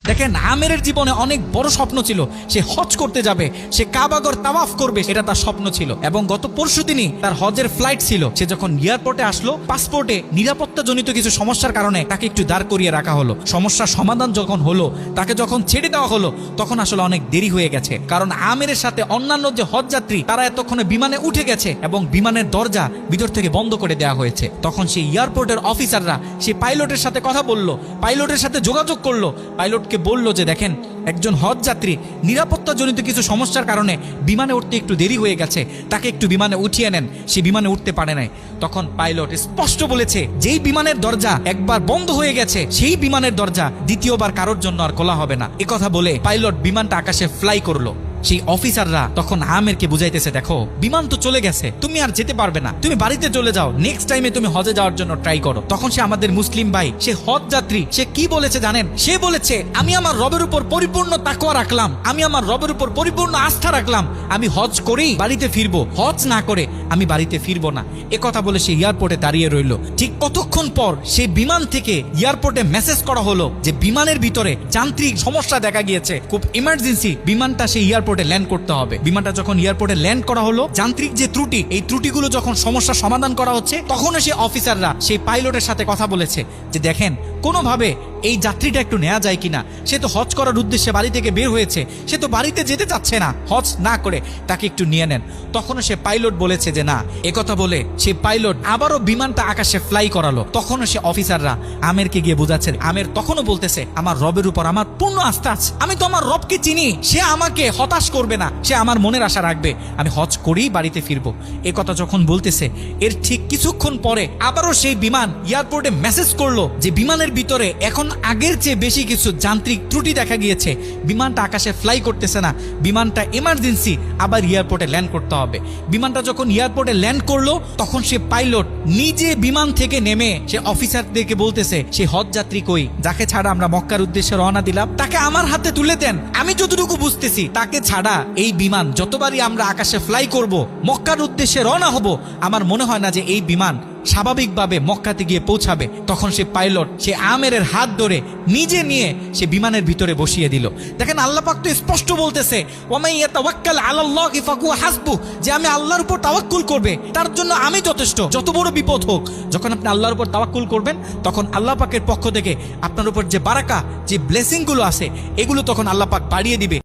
দেখেন আমেরের জীবনে অনেক বড় স্বপ্ন ছিল, সে হজ করতে যাবে, সে কাবাগর তাওয়াফ করবে, এটা তার স্বপ্ন ছিল। এবং গত পরশুদিনই তার হজের ফ্লাইট ছিল। সে যখন এয়ারপোর্টে আসলো, পাসপোর্টে নিরাপত্তাজনিত কিছু সমস্যার কারণে তাকে একটু দাঁড় করিয়ে রাখা হলো। সমস্যার সমাধান যখন হলো, তাকে যখন ছেড়ে দেওয়া হলো, তখন আসলে অনেক দেরি হয়ে গেছে। কারণ আমেরের সাথে অন্যান্য যে হজ যাত্রী তারা এতক্ষণে বিমানে উঠে গেছে এবং বিমানের দরজা ভিতর থেকে বন্ধ করে দেওয়া হয়েছে। তখন সেই এয়ারপোর্টের অফিসাররা সেই পাইলটের সাথে কথা বলল, পাইলটের সাথে যোগাযোগ করলো, পাইলটকে বলল যে দেখেন একজন হজ যাত্রী নিরাপত্তাজনিত কিছু সমস্যার কারণে বিমানে উঠতে একটু দেরি হয়ে গেছে, তাকে একটু বিমানে উঠিয়ে নেন, সে বিমানে উঠতে পারে নাই। তখন পাইলট স্পষ্ট বলেছে যেই বিমানের দরজা একবার বন্ধ হয়ে গেছে সেই বিমানের দরজা দ্বিতীয়বার কারোর জন্য আর খোলা হবে না। কথা বলে পাইলট বিমানটা আকাশে ফ্লাই করলো। সেই অফিসাররা তখন আমেরকে বুঝাইতেছে, দেখো বিমান তো চলে গেছে, তুমি আর যেতে পারবে না, তুমি বাড়িতে চলে যাও, নেক্সট টাইমে তুমি হজে যাওয়ার জন্য ট্রাই করো। তখন সে আমাদের মুসলিম ভাই, সে হজ যাত্রী, সে কি বলেছে জানেন? সে বলেছে আমি আমার রবের উপর পরিপূর্ণ তাকওয়া রাখলাম, আমি আমার রবের উপর পরিপূর্ণ আস্থা রাখলাম, আমি হজ করেই বাড়িতে ফিরবো, হজ না করে আমি বাড়িতে ফিরবো না। কথা বলে সে এয়ারপোর্টে দাঁড়িয়ে রইল। ঠিক কতক্ষণ পর সেই বিমান থেকে এয়ারপোর্টে মেসেজ করা হলো যে বিমানের ভিতরে যান্ত্রিক সমস্যা দেখা গিয়েছে, খুব ইমার্জেন্সি বিমানটা সেই এয়ারপোর্টে ল্যান্ড করতে হবে। বিমানটা যখন এয়ারপোর্টে ল্যান্ড করা হলো, যান্ত্রিক যে ত্রুটি, এই ত্রুটিগুলো যখন সমস্যার সমাধান করা হচ্ছে, তখন সে অফিসাররা সেই পাইলটের সাথে কথা বলেছে যে দেখেন কোনোভাবে এই যাত্রীটা একটু নেওয়া যায় কিনা, সে তো হজ করার উদ্দেশ্যে বাড়ি থেকে বের হয়েছে, সে তো বাড়িতে যেতে চাচ্ছে না, হজ না করে তাকে একটু নিয়ে নেন। তখনও সে পাইলট বলেছে যে না। কথা বলে সে পাইলট আবারও বিমানটা আকাশে ফ্লাই করালো। তখনও সে অফিসাররা আমেরকে গিয়ে বোঝাচ্ছে। আমের তখনও বলতেছে আমার রবের উপর আমার পূর্ণ আস্থা আছে, আমি তো আমার রবকে চিনি, সে আমাকে হতাশ করবে না, সে আমার মনের আশা রাখবে, আমি হজ করেই বাড়িতে ফিরবো। কথা যখন বলতেছে, এর ঠিক কিছুক্ষণ পরে আবারও সেই বিমান এয়ারপোর্টে মেসেজ করলো যে বিমানের ভিতরে এখন আগের চেয়ে বেশি কিছু যান্ত্রিক ত্রুটি দেখা গিয়েছে, বিমানটা আকাশে ফ্লাই করতেছে না, বিমানটা ইমার্জেন্সি আবার এয়ারপোর্টে ল্যান্ড করতে হবে। বিমানটা যখন এয়ারপোর্টে ল্যান্ড করলো, তখন সে পাইলট নিজে বিমান থেকে নেমে সে অফিসারদেরকে বলতেছে সে হজ যাত্রী কই, যাকে ছাড়া আমরা মক্কার উদ্দেশ্যে রওনা দিলাম, তাকে আমার হাতে তুলে দেন। আমি যতটুকু বুঝতেছি তাকে ছাড়া এই বিমান যতবারই আমরা আকাশে ফ্লাই করব, মক্কার উদ্দেশ্যে রওনা হব, আমার মনে হয় না যে এই বিমান স্বাভাবিকভাবে মক্কাতে গিয়ে পৌঁছাবে। তখন সে পাইলট সে আমেরের হাত ধরে নিজে নিয়ে সে বিমানের ভিতরে বসিয়ে দিল। দেখেন আল্লাহ পাক তো স্পষ্ট বলতেছে ওয়ামান ইয়াতাওয়াক্কাল আলাল্লাহি ফাহুয়া হাসবু, যে আমি আল্লাহর উপর তাওয়াক্কুল করবে তার জন্য আমি যথেষ্ট, যত বড় বিপদ হোক। যখন আপনি আল্লাহর উপর তাওয়াক্কুল করবেন, তখন আল্লাহ পাকের পক্ষ থেকে আপনার উপর যে বারাকা, যে ব্লেসিং গুলো আছে, এগুলো তখন আল্লাহ পাক বাড়িয়ে দিবে।